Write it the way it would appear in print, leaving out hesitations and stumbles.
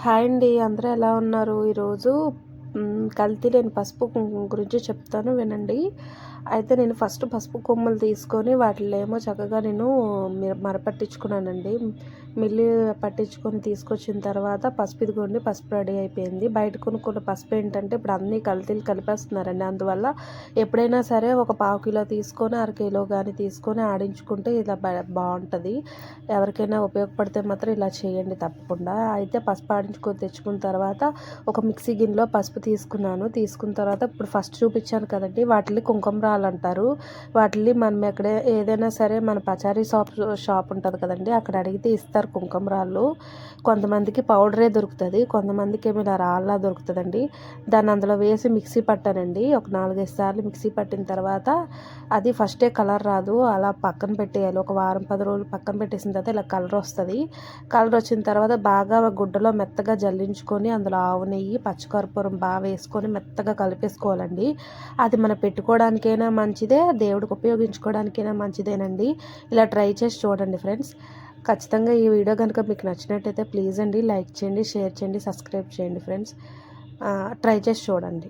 Hi అండి, అందరూ ఎలా ఉన్నారు? ఈరోజు కల్తీ లేని పసుపు గురించి చెప్తాను వినండి. అయితే నేను ఫస్ట్ పసుపు కొమ్ములు తీసుకొని వాటిలో ఏమో చక్కగా నేను మరపట్టించుకున్నానండి. మిల్లి పట్టించుకొని తీసుకొచ్చిన తర్వాత పసుపు, ఇదిగోండి పసుపు రెడీ అయిపోయింది. బయట కొనుక్కున్న పసుపు ఏంటంటే ఇప్పుడు అన్నీ కల్తీలు కలిపేస్తున్నారండి. అందువల్ల ఎప్పుడైనా సరే ఒక పావు కిలో తీసుకొని అరకిలో కానీ తీసుకొని ఆడించుకుంటే ఇలా బాగుంటుంది. ఎవరికైనా ఉపయోగపడితే మాత్రం ఇలా చేయండి తప్పకుండా. అయితే పసుపు ఆడించుకొని తెచ్చుకున్న తర్వాత ఒక మిక్సీ గిన్నెలో పసుపు తీసుకున్న తర్వాత ఇప్పుడు ఫస్ట్ చూపించాను కదండి, వాటిని కుంకుమ రాళ్ళు అంటారు. వాటిని మనం ఏదైనా సరే మన పచారీ షాప్ ఉంటుంది కదండి, అక్కడ అడిగితే ఇస్తారు కుంకుమ రాళ్ళు. కొంతమందికి పౌడరే దొరుకుతుంది, కొంతమందికి ఏమి ఇలా రాళ్ళ దొరుకుతుందండి. దాన్ని అందులో వేసి మిక్సీ పట్టానండి. ఒక 4-5 సార్లు మిక్సీ పట్టిన తర్వాత అది ఫస్టే కలర్ రాదు, అలా పక్కన పెట్టేయాలి. ఒక వారం 10 రోజులు పక్కన పెట్టేసిన తర్వాత ఇలా కలర్ వస్తుంది. కలర్ వచ్చిన తర్వాత బాగా గుడ్డలో మెత్తగా జల్లించుకొని అందులో ఆవు నెయ్యి, పచ్చికర్పూరం బాగా వేసుకొని మెత్తగా కలిపేసుకోవాలండి. అది మనం పెట్టుకోవడానికైనా మంచిదే, దేవుడికి ఉపయోగించుకోవడానికైనా మంచిదేనండి. ఇలా ట్రై చేసి చూడండి ఫ్రెండ్స్. ఖచ్చితంగా ఈ వీడియో కనుక మీకు నచ్చినట్టయితే ప్లీజ్ అండి లైక్ చేయండి, షేర్ చేయండి, సబ్స్క్రైబ్ చేయండి ఫ్రెండ్స్. ట్రై చేసి చూడండి.